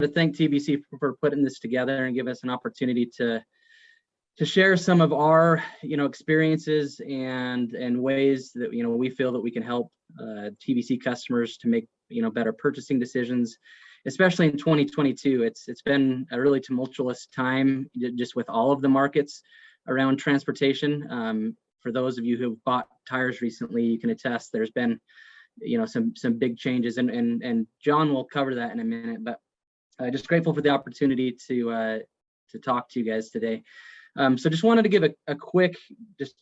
to thank TBC for putting this together and give us an opportunity to share some of our experiences and ways that we feel that we can help TBC customers to make better purchasing decisions, especially in 2022. It's been a really tumultuous time just with all of the markets around transportation. For those of you who have bought tires recently, you can attest there's been some big changes, and John will cover that in a minute. But just grateful for the opportunity to talk to you guys today. So just wanted to give a quick, just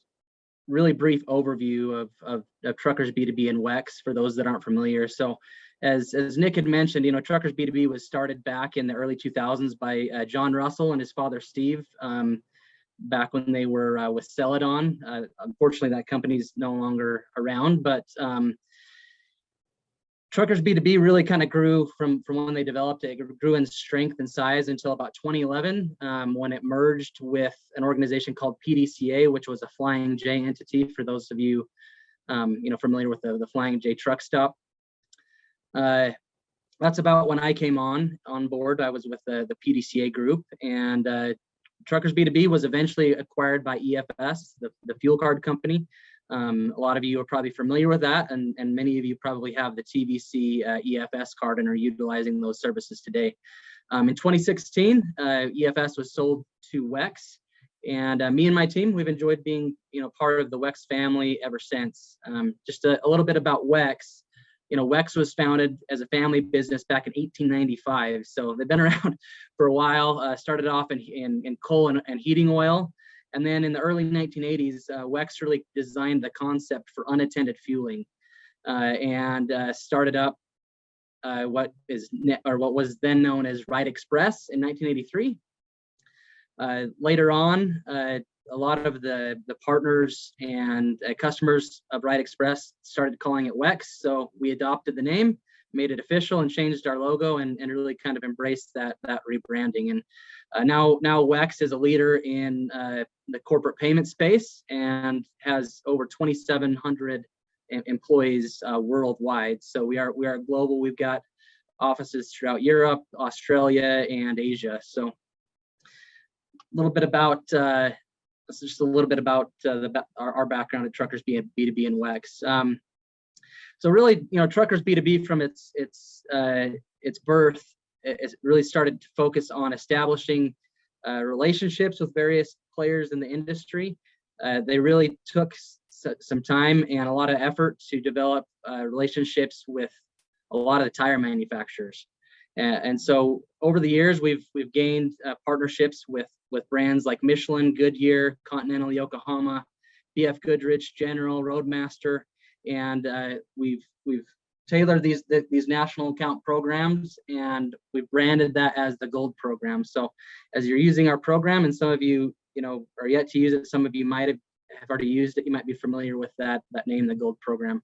really brief overview of TruckersB2B and WEX for those that aren't familiar. So as Nick had mentioned, TruckersB2B was started back in the early 2000s by John Russell and his father Steve, back when they were with Celadon. Unfortunately, that company's no longer around, but TruckersB2B really kind of grew from when they developed it. It grew in strength and size until about 2011, when it merged with an organization called PDCA, which was a Flying J entity. For those of you, familiar with the Flying J truck stop. That's about when I came on board. I was with the PDCA group, and TruckersB2B was eventually acquired by EFS, the fuel card company. A lot of you are probably familiar with that, and many of you probably have the TBC EFS card and are utilizing those services today. In 2016, EFS was sold to WEX, and me and my team, we've enjoyed being part of the WEX family ever since. Just a little bit about WEX. WEX was founded as a family business back in 1895, so they've been around for a while. Started off in coal and heating oil. And then in the early 1980s, WEX really designed the concept for unattended fueling, and started up what was then known as Ride Express in 1983. Later on, a lot of the partners and customers of Ride Express started calling it WEX, so we adopted the name, made it official, and changed our logo, and really kind of embraced that rebranding. And now WEX is a leader in the corporate payment space and has over 2,700 employees worldwide. So we are global. We've got offices throughout Europe, Australia, and Asia. So a little bit about our background at TruckersB2B and WEX. So really, TruckersB2B from its birth, it really started to focus on establishing relationships with various players in the industry. They really took some time and a lot of effort to develop relationships with a lot of the tire manufacturers. And so over the years, we've gained partnerships with brands like Michelin, Goodyear, Continental, Yokohama, BF Goodrich, General, Roadmaster, and we've tailored these national account programs, and we've branded that as the Gold program. So as you're using our program, and some of you are yet to use it, some of you might have already used it, you might be familiar with that name, the Gold program.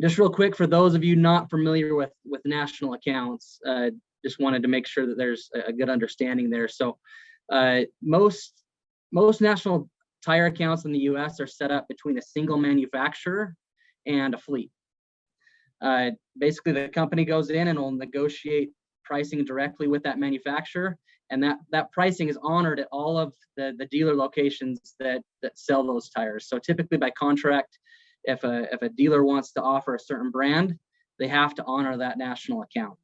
Just real quick, for those of you not familiar with national accounts, just wanted to make sure that there's a good understanding there. So most national tire accounts in the US are set up between a single manufacturer and a fleet. Basically, the company goes in and will negotiate pricing directly with that manufacturer, and that pricing is honored at all of the dealer locations that sell those tires. So typically by contract, if a dealer wants to offer a certain brand, they have to honor that national account.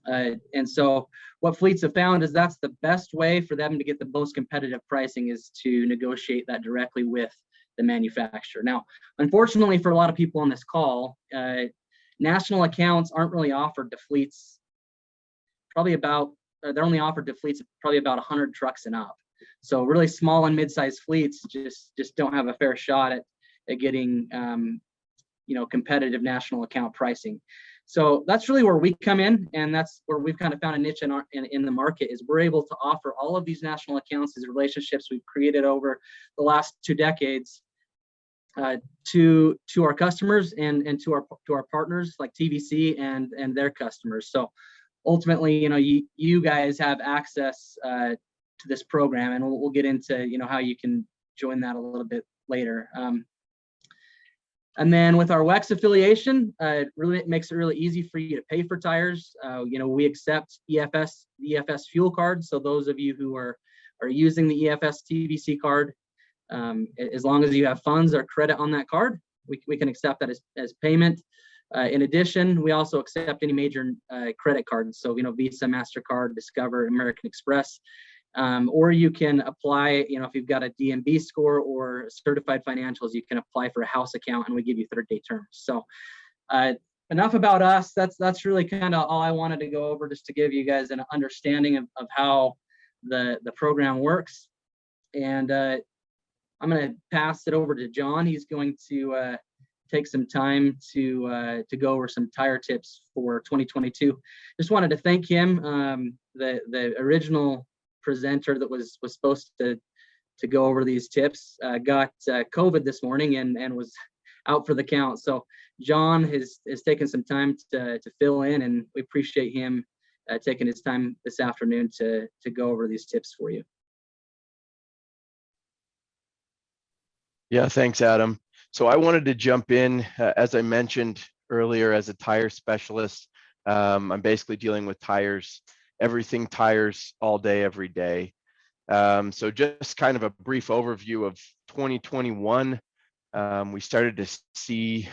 And so what fleets have found is that's the best way for them to get the most competitive pricing, is to negotiate that directly with the manufacturer. Now, unfortunately for a lot of people on this call, national accounts aren't really offered to fleets. They're only offered to fleets of probably about 100 trucks and up. So really small and mid-sized fleets just don't have a fair shot at getting competitive national account pricing. So that's really where we come in, and that's where we've kind of found a niche in the market, is we're able to offer all of these national accounts, these relationships we've created over the last 2 decades, to our customers and to our partners like TBC and their customers. So ultimately, you guys have access to this program, and we'll get into how you can join that a little bit later. And then with our WEX affiliation, it really makes it really easy for you to pay for tires. We accept EFS fuel cards. So those of you who are using the EFS TBC card, as long as you have funds or credit on that card, we can accept that as payment. In addition, we also accept any major credit cards. So, Visa, MasterCard, Discover, American Express. Or you can apply, if you've got a DMB score or certified financials, you can apply for a house account and we give you 30-day terms. So enough about us. That's really kind of all I wanted to go over, just to give you guys an understanding of how the program works. And I'm going to pass it over to John. He's going to take some time to go over some tire tips for 2022. Just wanted to thank him. The original presenter that was supposed to go over these tips got COVID this morning and was out for the count. So John has taken some time to fill in, and we appreciate him taking his time this afternoon to go over these tips for you. Yeah, thanks, Adam. So I wanted to jump in, as I mentioned earlier, as a tire specialist. I'm basically dealing with tires, everything tires all day, every day. So just kind of a brief overview of 2021. We started to see,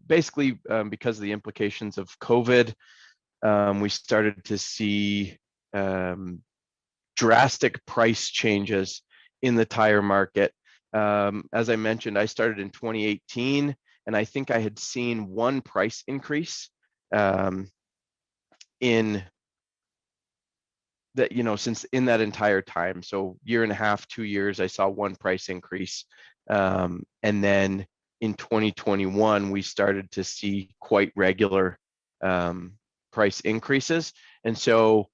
basically because of the implications of COVID, we started to see drastic price changes in the tire market. As I mentioned, I started in 2018, and I think I had seen one price increase in that, since in that entire time. So year and a half, 2 years, I saw one price increase. And then in 2021, we started to see quite regular price increases. And so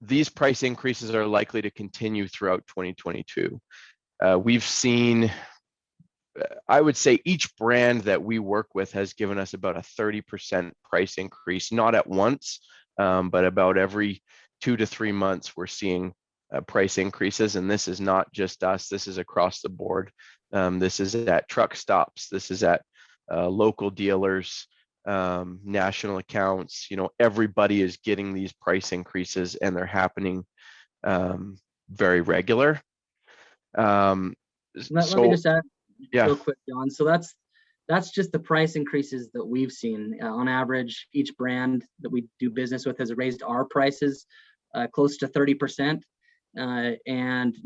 these price increases are likely to continue throughout 2022. We've seen, I would say each brand that we work with has given us about a 30% price increase, not at once, but about every 2 to 3 months, we're seeing price increases. And this is not just us, this is across the board. This is at truck stops, this is at local dealers, national accounts. Everybody is getting these price increases, and they're happening very regular. Let me just add real quick, John. So that's just the price increases that we've seen. On average, each brand that we do business with has raised our prices close to 30%. And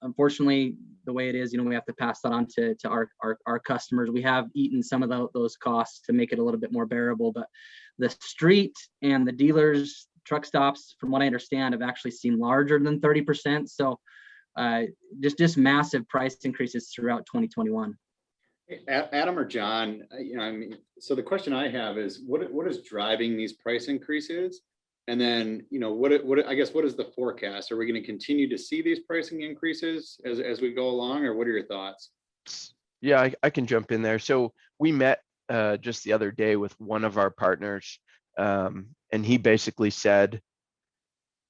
unfortunately, the way it is, we have to pass that on to our customers. We have eaten some of those costs to make it a little bit more bearable, but the street and the dealers, truck stops, from what I understand, have actually seen larger than 30%. So just massive price increases throughout 2021. Adam or John, so the question I have is, what is driving these price increases? And then, what is the forecast? Are we going to continue to see these pricing increases as we go along, or what are your thoughts? Yeah, I can jump in there. So we met just the other day with one of our partners, and he basically said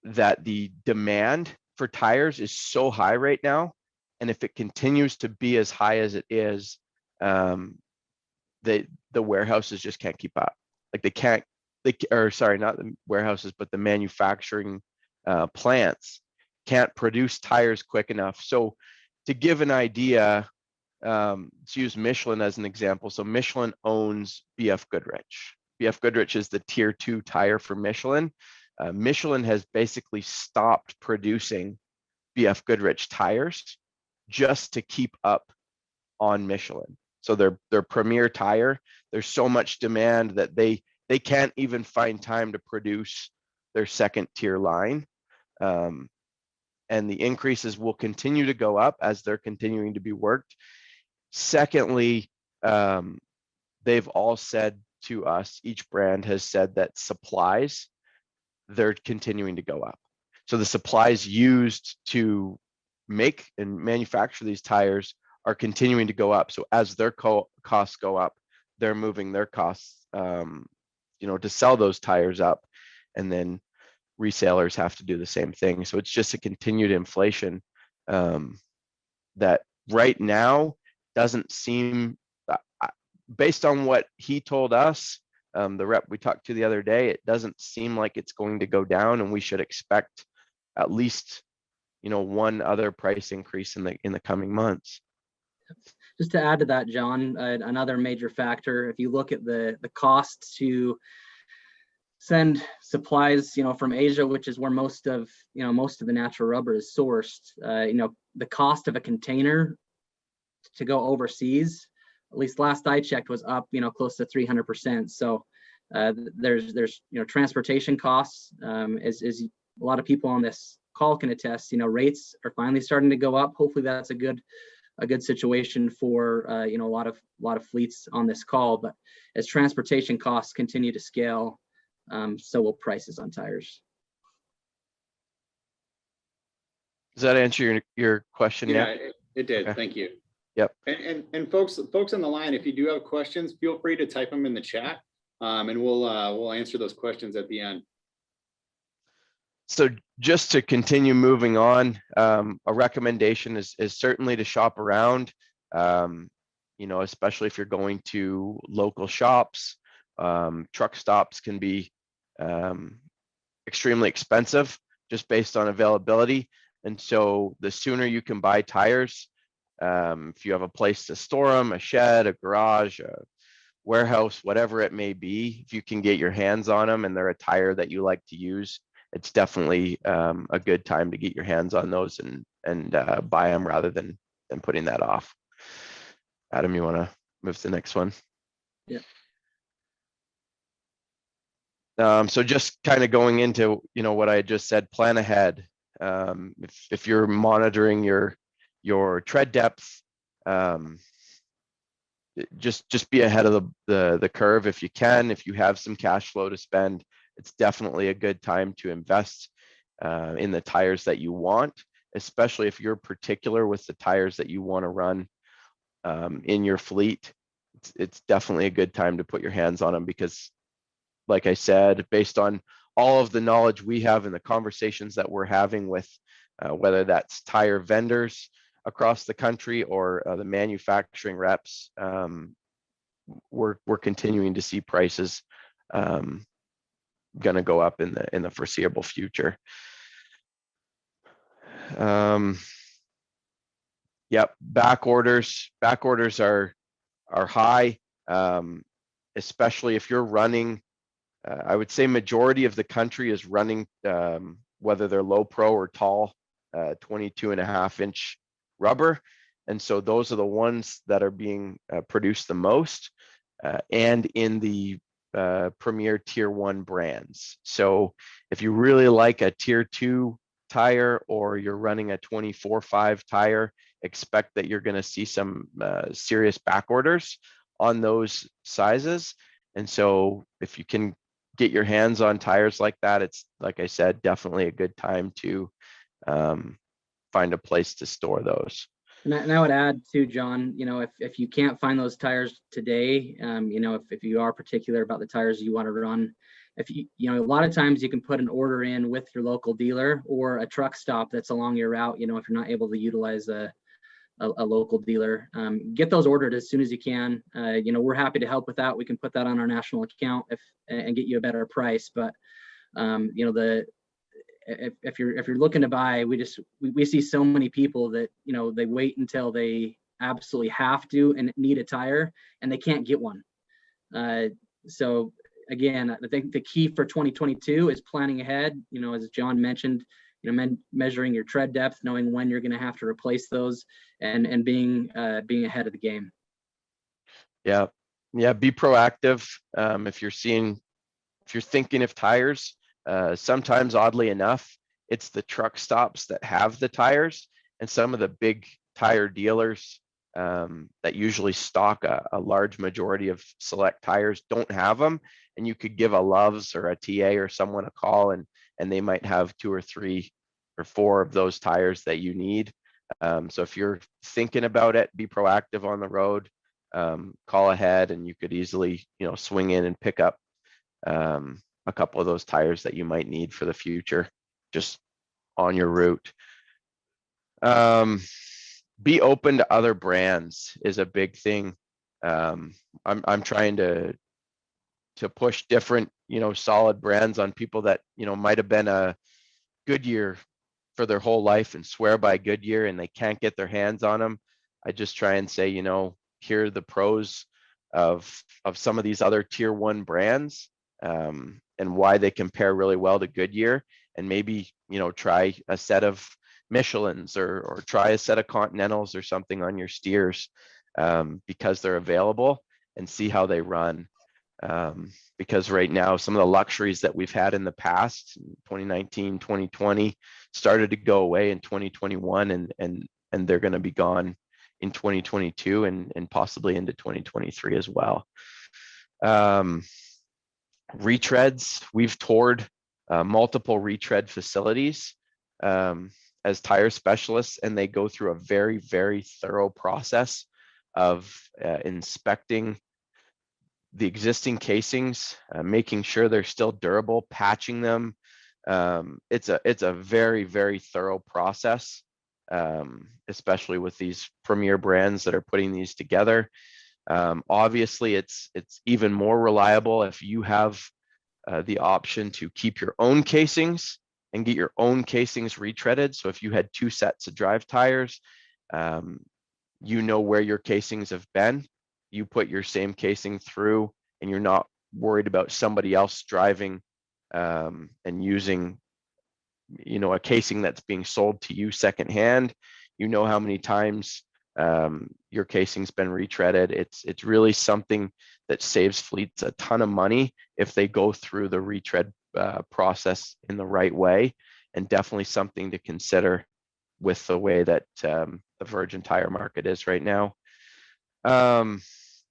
that the demand for tires is so high right now, and if it continues to be as high as it is, the warehouses just can't keep up. Like not the warehouses, but the manufacturing plants can't produce tires quick enough. So to give an idea, let's use Michelin as an example. So Michelin owns BF Goodrich. BF Goodrich is the tier 2 tire for Michelin. Michelin has basically stopped producing BF Goodrich tires just to keep up on Michelin. So their premier tire, there's so much demand that they can't even find time to produce their second tier line. And the increases will continue to go up as they're continuing to be worked. Secondly, they've all said to us, each brand has said that supplies, they're continuing to go up. So the supplies used to make and manufacture these tires are continuing to go up. So as their costs go up, they're moving their costs, to sell those tires up, and then resellers have to do the same thing. So it's just a continued inflation that right now doesn't seem, based on what he told us, the rep we talked to the other day, it doesn't seem like it's going to go down, and we should expect at least, one other price increase in the coming months. Just to add to that, John, another major factor, if you look at the cost to send supplies, from Asia, which is where most of the natural rubber is sourced, the cost of a container to go overseas, at least last I checked, was up, close to 300%. So there's transportation costs, as a lot of people on this call can attest, rates are finally starting to go up. Hopefully that's a good situation for a lot of fleets on this call. But as transportation costs continue to scale, so will prices on tires. Does that answer your question? Yeah, it did. Okay. Thank you. Yep. And folks on the line, if you do have questions, feel free to type them in the chat, and we'll answer those questions at the end. So just to continue moving on, a recommendation is certainly to shop around, especially if you're going to local shops. Truck stops can be extremely expensive just based on availability. And so the sooner you can buy tires, if you have a place to store them, a shed, a garage, a warehouse, whatever it may be, if you can get your hands on them and they're a tire that you like to use, it's definitely a good time to get your hands on those and buy them rather than putting that off. Adam, you want to move to the next one? Yeah. So just kind of going into what I just said, plan ahead. If you're monitoring your tread depth, just be ahead of the curve if you can. If you have some cash flow to spend, it's definitely a good time to invest in the tires that you want, especially if you're particular with the tires that you want to run in your fleet. It's definitely a good time to put your hands on them because, like I said, based on all of the knowledge we have and the conversations that we're having with whether that's tire vendors across the country or the manufacturing reps, we're continuing to see prices going to go up in the foreseeable future. Yep, back orders are high, especially if you're running. I would say majority of the country is running, whether they're low pro or tall, 22.5-inch rubber. And so those are the ones that are being produced the most and in the premier tier 1 brands. So if you really like a tier 2 tire or you're running a 24/5 tire, expect that you're going to see some serious back orders on those sizes. And so if you can get your hands on tires like that, it's, like I said, definitely a good time to find a place to store those. And I would add too, John, if you can't find those tires today, if you are particular about the tires you want to run, if a lot of times you can put an order in with your local dealer or a truck stop that's along your route. If you're not able to utilize a local dealer, get those ordered as soon as you can. We're happy to help with that. We can put that on our national account and get you a better price. But if you're looking to buy, we see so many people that they wait until they absolutely have to and need a tire and they can't get one. So again, I think the key for 2022 is planning ahead. As John mentioned, measuring your tread depth, knowing when you're going to have to replace those, and being ahead of the game. Yeah, be proactive. If you're thinking of tires, sometimes oddly enough, it's the truck stops that have the tires, and some of the big tire dealers that usually stock a large majority of select tires don't have them. And you could give a Love's or a TA or someone a call, and they might have 2 or 3 or 4 of those tires that you need. So if you're thinking about it, be proactive on the road, call ahead, and you could easily swing in and pick up a couple of those tires that you might need for the future just on your route. be open to other brands is a big thing. I'm trying to push different, solid brands on people that, might have been a Goodyear for their whole life and swear by Goodyear and they can't get their hands on them. I just try and say, here are the pros of some of these other tier one brands, and why they compare really well to Goodyear, and maybe, try a set of Michelins or try a set of Continentals or something on your steers, because they're available, and see how they run. Because right now, some of the luxuries that we've had in the past, 2019, 2020, started to go away in 2021, and they're going to be gone in 2022 and possibly into 2023 as well. Retreads, we've toured multiple retread facilities as tire specialists, and they go through a very, very thorough process of inspecting the existing casings, making sure they're still durable, patching them. It's a very, very thorough process, especially with these premier brands that are putting these together. Obviously, it's even more reliable if you have the option to keep your own casings and get your own casings retreaded. So if you had 2 sets of drive tires, where your casings have been, you put your same casing through, and you're not worried about somebody else driving and using, a casing that's being sold to you secondhand. You know how many times your casing's been retreaded. It's really something that saves fleets a ton of money if they go through the retread process in the right way, and definitely something to consider with the way that the virgin tire market is right now.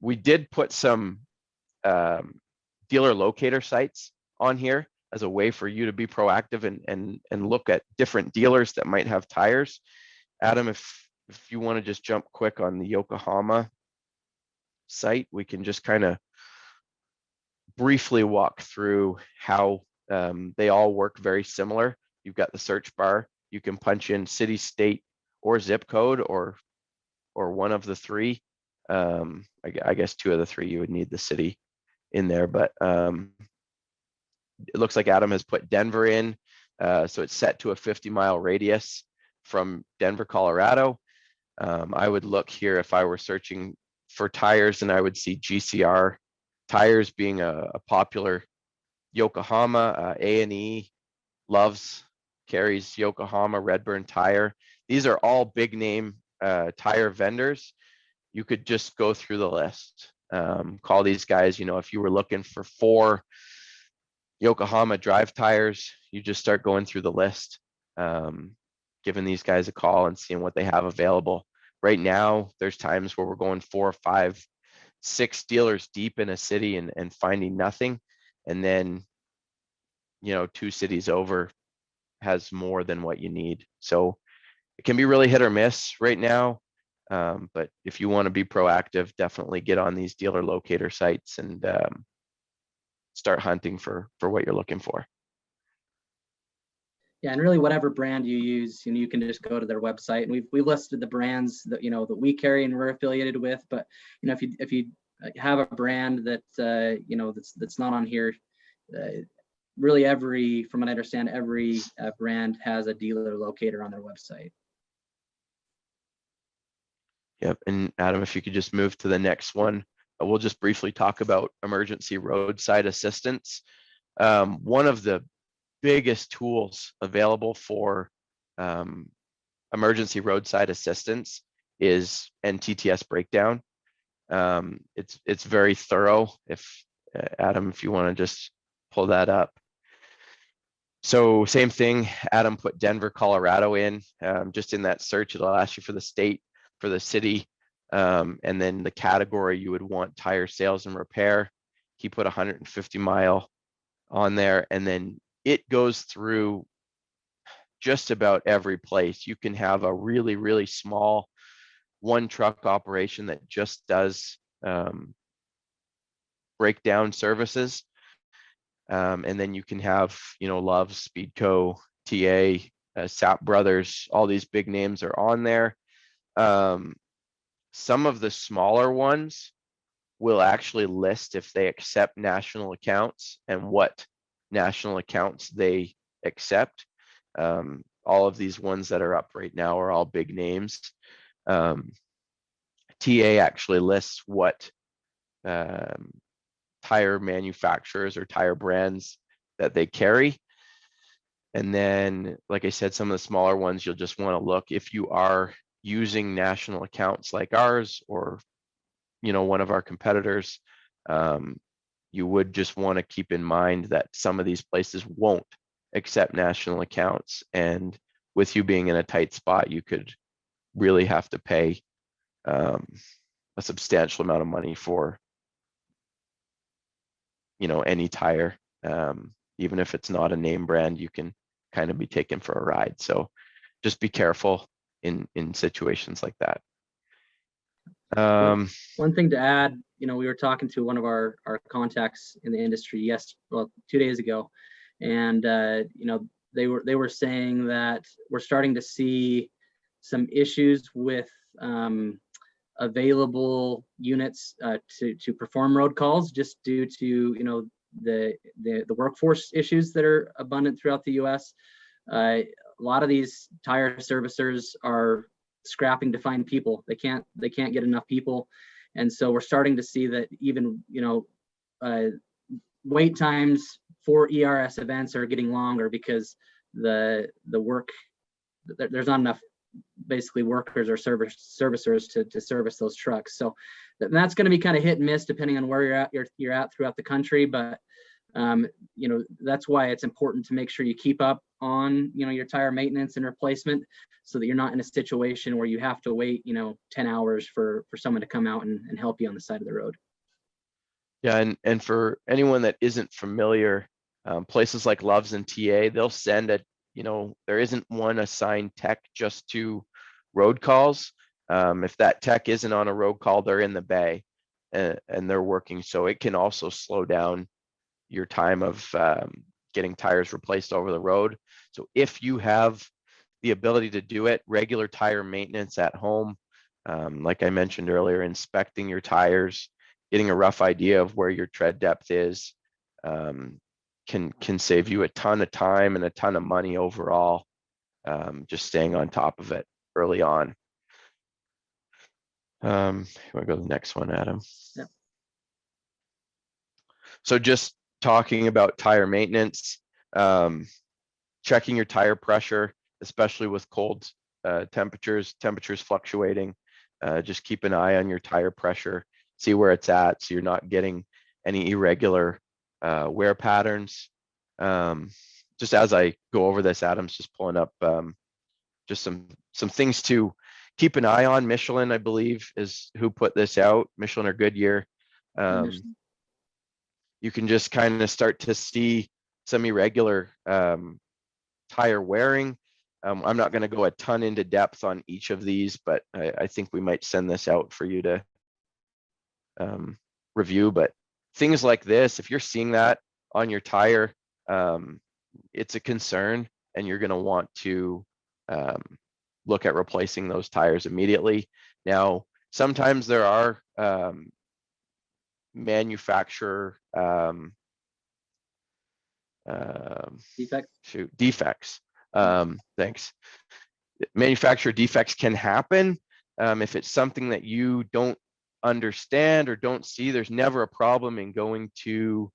We did put some dealer locator sites on here as a way for you to be proactive and look at different dealers that might have tires. Adam, if you want to just jump quick on the Yokohama site, we can just kind of briefly walk through how they all work very similar. You've got the search bar. You can punch in city, state, or zip code, or one of the three. I guess 2 of the 3 you would need the city in there, but it looks like Adam has put Denver in, so it's set to a 50-mile radius from Denver, Colorado. I would look here if I were searching for tires, and I would see GCR tires being a popular Yokohama. A&E carries Yokohama, Redburn Tire. These are all big name tire vendors. You could just go through the list, call these guys. If you were looking for 4 Yokohama drive tires, you just start going through the list, giving these guys a call and seeing what they have available. Right now, there's times where we're going 4, 5, 6 dealers deep in a city and finding nothing. And then, 2 cities over has more than what you need. So it can be really hit or miss right now. But if you want to be proactive, definitely get on these dealer locator sites and start hunting for what you're looking for. Yeah, and really whatever brand you use, you can just go to their website, and we've listed the brands that that we carry and we're affiliated with. But if you have a brand that that's not on here, really from what I understand, every brand has a dealer locator on their website. Yep, and Adam, if you could just move to the next one, we'll just briefly talk about emergency roadside assistance. One of the biggest tools available for emergency roadside assistance is NTTS breakdown. It's very thorough. If Adam, if you want to just pull that up. So same thing, Adam put Denver, Colorado in. Just in that search, it'll ask you for the state, for the city, and then the category you would want tire sales and repair. He put 150 mile on there, and then it goes through just about every place. You can have a really, really small 1 truck operation that just does breakdown services. And then you can have, Love's, Speedco, TA, Sap Brothers, all these big names are on there. Some of the smaller ones will actually list if they accept national accounts and what national accounts they accept. All of these ones that are up right now are all big names. TA actually lists what tire manufacturers or tire brands that they carry. And then, like I said, some of the smaller ones, you'll just want to look if you are using national accounts like ours or, one of our competitors. You would just want to keep in mind that some of these places won't accept national accounts. And with you being in a tight spot, you could really have to pay a substantial amount of money for, any tire. Even if it's not a name brand, you can kind of be taken for a ride. So just be careful in situations like that. One thing to add, we were talking to one of our contacts in the industry 2 days ago, and they were saying that we're starting to see some issues with available units to perform road calls, just due to the workforce issues that are abundant throughout the U.S. A lot of these tire servicers are scrapping to find people. They can't get enough people, and so we're starting to see that even wait times for ERS events are getting longer because the work, there's not enough basically workers or servicers to service those trucks. So that's going to be kind of hit and miss depending on where you're at throughout the country. But that's why it's important to make sure you keep up on your tire maintenance and replacement, so that you're not in a situation where you have to wait 10 hours for someone to come out and help you on the side of the road. Yeah, and for anyone that isn't familiar, places like Loves and TA, they'll send there isn't one assigned tech just to road calls. If that tech isn't on a road call, they're in the bay and they're working. So it can also slow down your time of getting tires replaced over the road. So if you have the ability to do it, regular tire maintenance at home, like I mentioned earlier, inspecting your tires, getting a rough idea of where your tread depth is, can save you a ton of time and a ton of money overall, just staying on top of it early on. You want to go to the next one, Adam? Yeah. So just talking about tire maintenance, checking your tire pressure, especially with cold temperatures fluctuating. Just keep an eye on your tire pressure, see where it's at, so you're not getting any irregular wear patterns. Just as I go over this, Adam's just pulling up just some things to keep an eye on. Michelin, I believe, is who put this out. Michelin or Goodyear. You can just kind of start to see some irregular tire wearing. I'm not going to go a ton into depth on each of these, but I think we might send this out for you to review. But things like this, if you're seeing that on your tire, it's a concern, and you're going to want to look at replacing those tires immediately. Now, sometimes there are manufacturer defects. Thanks. Manufacturer defects can happen. If it's something that you don't understand or don't see, there's never a problem in going to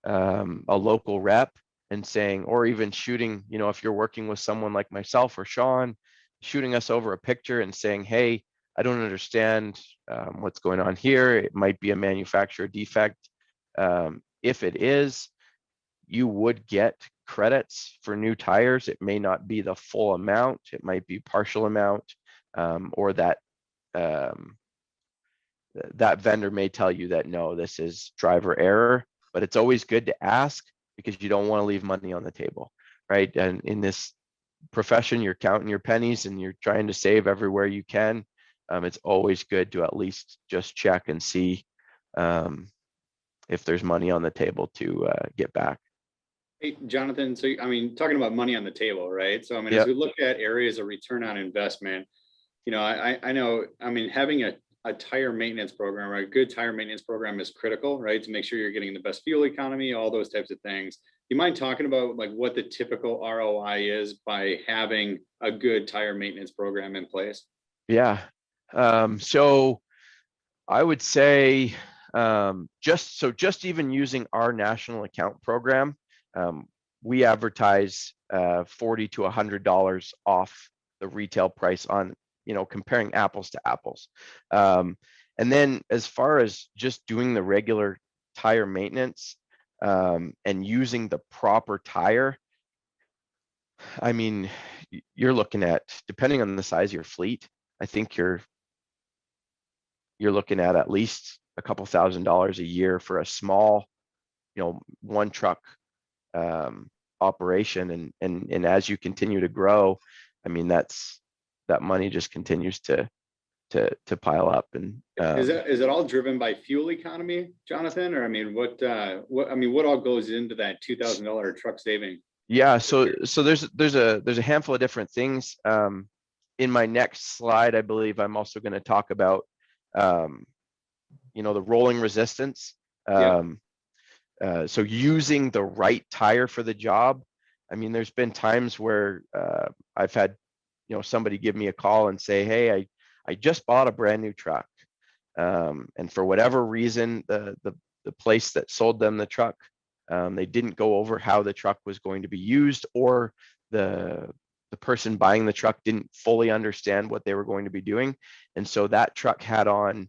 a local rep and saying, or even shooting, if you're working with someone like myself or Sean, shooting us over a picture and saying, hey, I don't understand what's going on here. It might be a manufacturer defect. If it is, you would get credits for new tires. It may not be the full amount. It might be partial amount, or that that vendor may tell you that, no, this is driver error, but it's always good to ask, because you don't want to leave money on the table, right? And in this profession, you're counting your pennies and you're trying to save everywhere you can. It's always good to at least just check and see if there's money on the table to get back. Hey, Jonathan, so talking about money on the table, right? So Yep. As we look at areas of return on investment, I know, I mean, having a tire maintenance program or a good tire maintenance program is critical, right? To make sure you're getting the best fuel economy, all those types of things. You mind talking about like what the typical ROI is by having a good tire maintenance program in place? Yeah. So I would say just even using our national account program, we advertise $40 to $100 off the retail price on, comparing apples to apples. And then as far as just doing the regular tire maintenance and using the proper tire, I mean, you're looking at, depending on the size of your fleet, I think you're looking at least a couple $1,000s a year for a small, one truck operation. And as you continue to grow, I mean, that money just continues to pile up. And is it all driven by fuel economy, Jonathan? Or I mean, what all goes into that $2,000 truck saving? Yeah, so there's a handful of different things. In my next slide, I believe I'm also going to talk about the rolling resistance. So using the right tire for the job. I mean, there's been times where I've had somebody give me a call and say, hey, I just bought a brand new truck, and for whatever reason the place that sold them the truck, they didn't go over how the truck was going to be used, or the person buying the truck didn't fully understand what they were going to be doing. And so that truck had on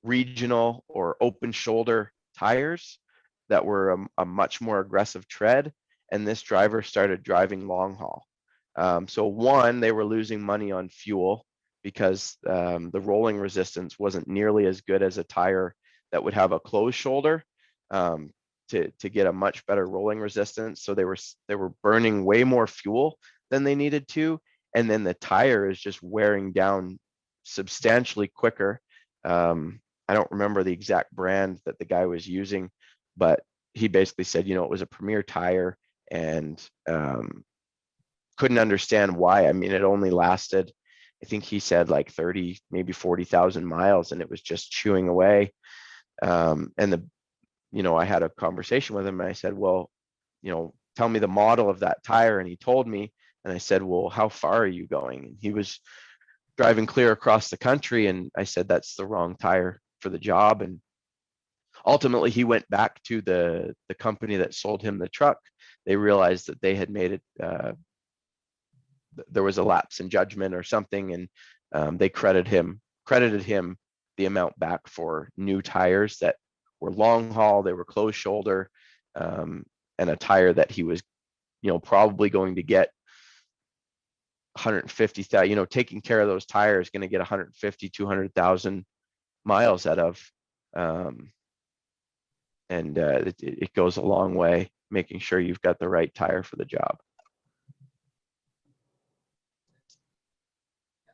regional or open shoulder tires that were a much more aggressive tread. And this driver started driving long haul. So one, they were losing money on fuel because the rolling resistance wasn't nearly as good as a tire that would have a closed shoulder to get a much better rolling resistance. So they were burning way more fuel than they needed to. And then the tire is just wearing down substantially quicker. I don't remember the exact brand that the guy was using, but he basically said, it was a Premier tire, and couldn't understand why. I mean, it only lasted, I think he said like 30, maybe 40,000 miles, and it was just chewing away. And I had a conversation with him, and I said, well, tell me the model of that tire. And he told me, and I said, well, how far are you going? And he was driving clear across the country. And I said, that's the wrong tire for the job. And ultimately he went back to the company that sold him the truck. They realized that they had made it, there was a lapse in judgment or something, and they credited him the amount back for new tires that were long haul, they were closed shoulder, and a tire that he was probably going to get 150,000, taking care of those tires, going to get 150, 200,000 miles out of. And it goes a long way making sure you've got the right tire for the job.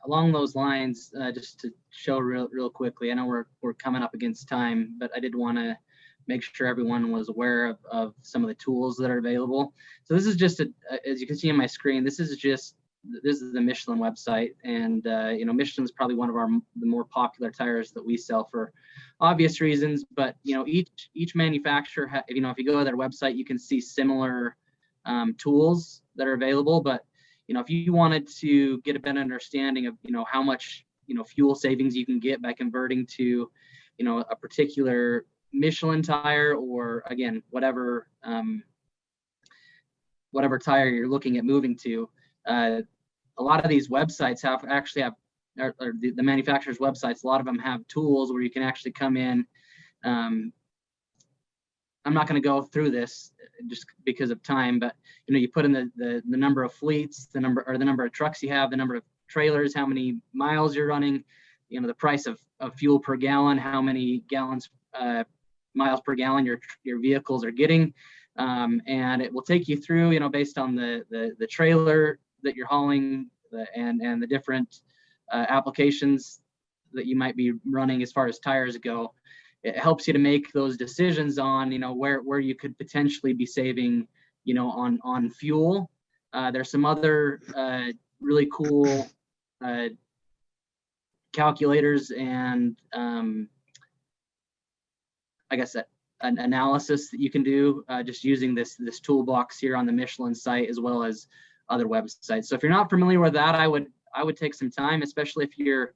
Along those lines, just to show real quickly, I know we're coming up against time, but I did want to make sure everyone was aware of some of the tools that are available. So this is just as you can see on my screen, this is the Michelin website, and Michelin is probably one of the more popular tires that we sell for obvious reasons. But each manufacturer, if you go to their website, you can see similar tools that are available. But if you wanted to get a better understanding of how much fuel savings you can get by converting to a particular Michelin tire, or again whatever tire you're looking at moving to, a lot of these websites or the manufacturer's websites, a lot of them have tools where you can actually come in. I'm not going to go through this just because of time, but you put in the number of fleets, the number of trucks you have, the number of trailers, how many miles you're running, the price of fuel per gallon, how many miles per gallon your vehicles are getting, and it will take you through, based on the trailer that you're hauling, and the different applications that you might be running as far as tires go. It helps you to make those decisions on where you could potentially be saving on fuel. There's some other really cool calculators and I guess an analysis that you can do just using this toolbox here on the Michelin site as well as other websites. So if you're not familiar with that, I would take some time, especially if you're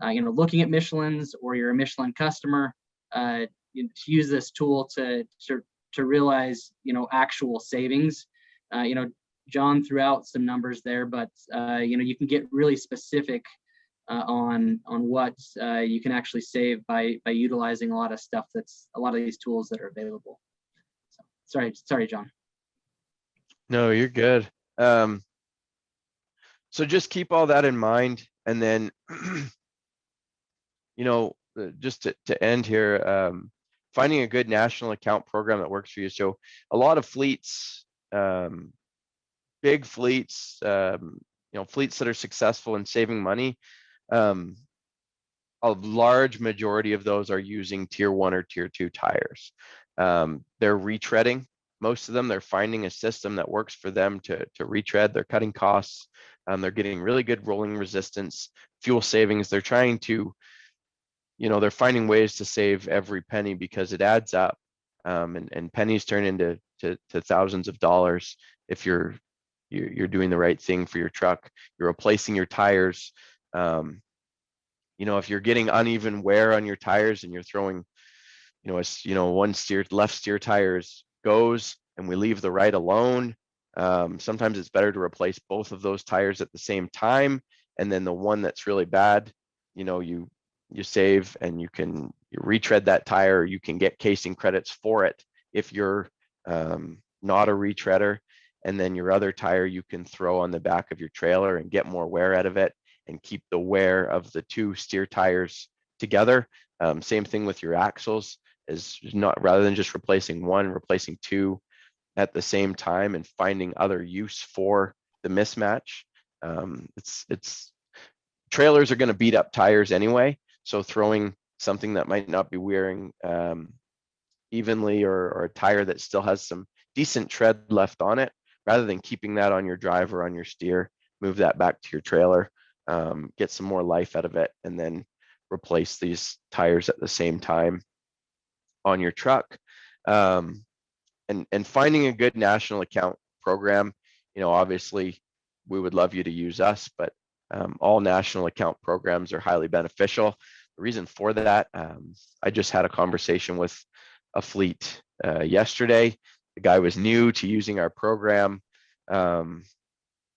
looking at Michelin's or you're a Michelin customer, to use this tool to realize actual savings. John threw out some numbers there, but you can get really specific on what you can actually save by utilizing a lot of these tools that are available. So, sorry, John. No, you're good. So just keep all that in mind, and then just to end here, finding a good national account program that works for you. So a lot of fleets, big fleets, fleets that are successful in saving money, a large majority of those are using tier 1 or tier 2 tires. They're retreading. Most of them, they're finding a system that works for them to retread. They're cutting costs. They're getting really good rolling resistance, fuel savings. They're trying to, they're finding ways to save every penny because it adds up, and pennies turn into thousands of dollars if you're doing the right thing for your truck. You're replacing your tires. If you're getting uneven wear on your tires and you're throwing, one left steer tires goes and we leave the right alone, sometimes it's better to replace both of those tires at the same time, and then the one that's really bad, you save and you retread that tire. You can get casing credits for it if you're not a retreader, and then your other tire you can throw on the back of your trailer and get more wear out of it and keep the wear of the two steer tires together. Same thing with your axles, is not, rather than just replacing one, replacing two at the same time and finding other use for the mismatch. Trailers are going to beat up tires anyway, so throwing something that might not be wearing evenly, or a tire that still has some decent tread left on it, rather than keeping that on your drive or on your steer, move that back to your trailer, get some more life out of it, and then replace these tires at the same time on your truck. And finding a good national account program, obviously we would love you to use us, but all national account programs are highly beneficial. The reason for that, I just had a conversation with a fleet yesterday. The guy was new to using our program.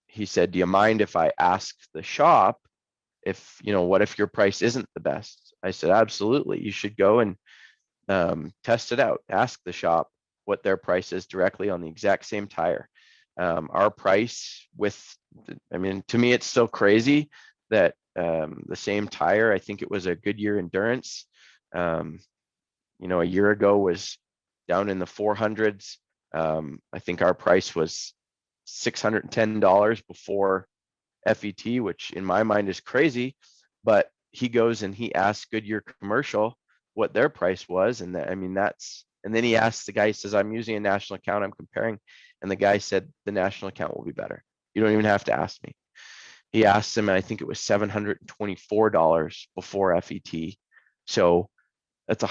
He said, do you mind if I ask the shop what if your price isn't the best? I said, absolutely. You should go and test it out. Ask the shop what their price is directly on the exact same tire. Our price to me, it's still crazy that the same tire, I think it was a Goodyear Endurance, a year ago was down in the 400s. I think our price was $610 before FET, which in my mind is crazy, but he goes and he asks Goodyear Commercial what their price was, and and then he asks the guy, he says, I'm using a national account, I'm comparing, and the guy said the national account will be better. You don't even have to ask me. He asked him, and I think it was $724 before FET, so that's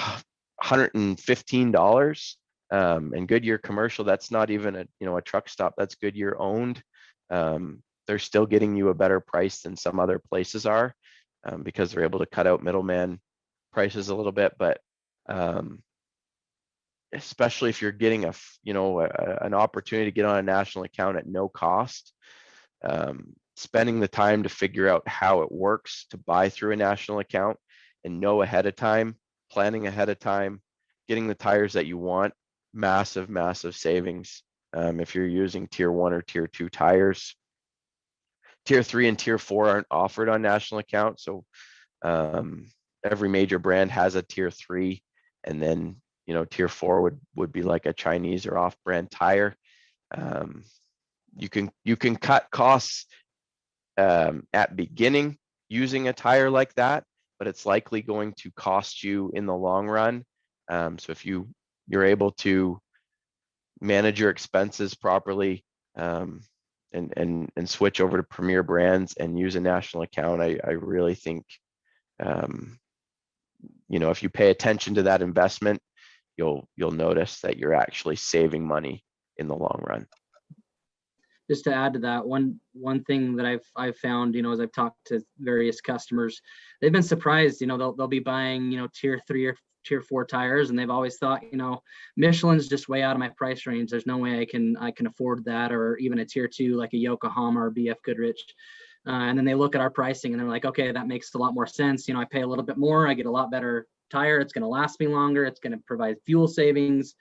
$115. And Goodyear Commercial, that's not even a truck stop, that's Goodyear owned. They're still getting you a better price than some other places are, because they're able to cut out middleman prices a little bit. But especially if you're getting an opportunity to get on a national account at no cost, spending the time to figure out how it works to buy through a national account and know ahead of time, planning ahead of time, getting the tires that you want, massive savings. If you're using tier 1 or tier 2 tires, tier 3 and tier 4 aren't offered on national accounts. So every major brand has a tier 3, and then tier 4 would be like a Chinese or off-brand tire. You can cut costs at beginning using a tire like that, but it's likely going to cost you in the long run. So if you're able to manage your expenses properly, and switch over to premier brands and use a national account, I really think, if you pay attention to that investment, you'll notice that you're actually saving money in the long run. Just to add to that, one thing that I've found, as I've talked to various customers, they've been surprised. They'll be buying, tier 3 or tier 4 tires, and they've always thought, Michelin's just way out of my price range. There's no way I can afford that, or even a tier 2 like a Yokohama or BF Goodrich. And then they look at our pricing and they're like, okay, that makes a lot more sense. I pay a little bit more, I get a lot better tire. It's going to last me longer. It's going to provide fuel savings,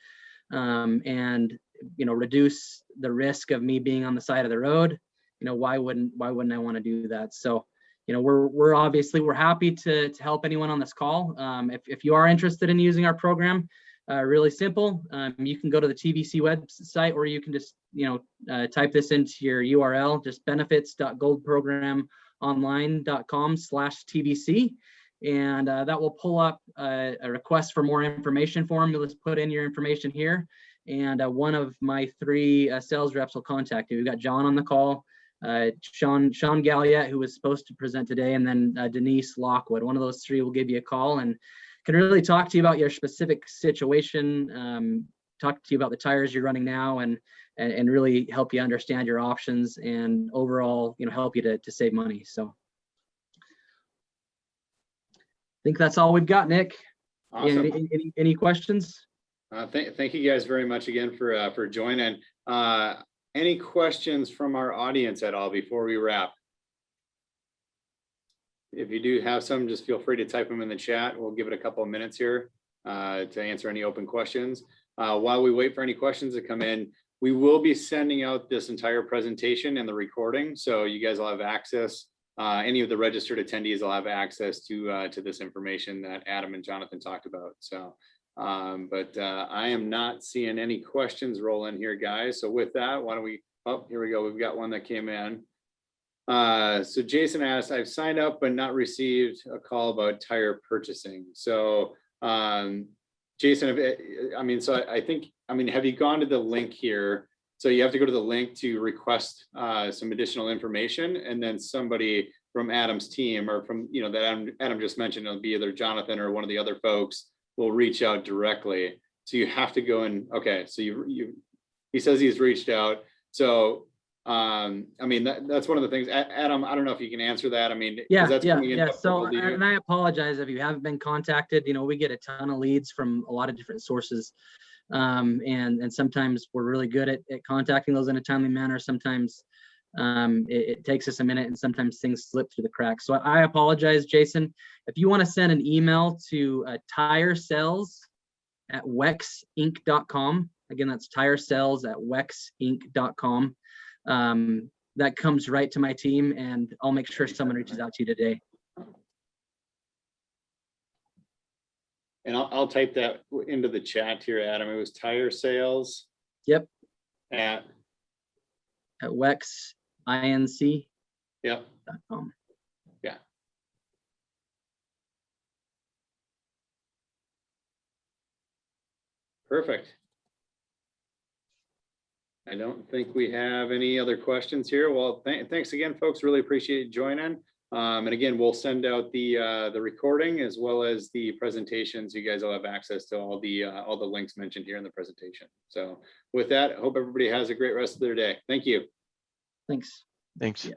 and reduce the risk of me being on the side of the road. Why wouldn't I want to do that? So, we're happy to help anyone on this call. If you are interested in using our program, really simple. You can go to the TVC website, or you can just, type this into your URL, just benefits.goldprogramonline.com/TVC. And that will pull up a request for more information form. You'll just put in your information here, and one of my 3 sales reps will contact you. We've got John on the call, Sean Galliette, who was supposed to present today, and then Denise Lockwood. One of those 3 will give you a call and can really talk to you about your specific situation, talk to you about the tires you're running now, and really help you understand your options, and overall, help you to save money. So I think that's all we've got, Nick. Awesome. Any questions? Thank you guys very much again for joining. Any questions from our audience at all before we wrap? If you do have some, just feel free to type them in the chat. We'll give it a couple of minutes here to answer any open questions. While we wait for any questions to come in, we will be sending out this entire presentation and the recording, so you guys will have access. Any of the registered attendees will have access to this information that Adam and Jonathan talked about. So, but I am not seeing any questions roll in here, guys. So with that, why don't we? Oh, here we go. We've got one that came in. So Jason asked, I've signed up but not received a call about tire purchasing. So Jason, have you gone to the link here? So you have to go to the link to request some additional information, and then somebody from Adam's team, or from, that Adam just mentioned, it'll be either Jonathan or one of the other folks, will reach out directly. So you have to go in. Okay, so he says he's reached out. So that's one of the things. Adam, I don't know if you can answer that. Yeah. So, and I apologize if you haven't been contacted. We get a ton of leads from a lot of different sources, and sometimes we're really good at contacting those in a timely manner. Sometimes it takes us a minute, and sometimes things slip through the cracks. So I apologize, Jason. If you want to send an email to tiresales@wexinc.com, again, that's tiresales@wexinc.com. That comes right to my team, and I'll make sure someone reaches out to you today. And I'll type that into the chat here, Adam. It was tire sales. Yep. At wexinc.com. Yep. Yeah. Perfect. I don't think we have any other questions here. Well, thanks again, folks. Really appreciate you joining. And again, we'll send out the recording as well as the presentations. You guys will have access to all the links mentioned here in the presentation. So with that, I hope everybody has a great rest of their day. Thank you. Thanks. Thanks. Yeah.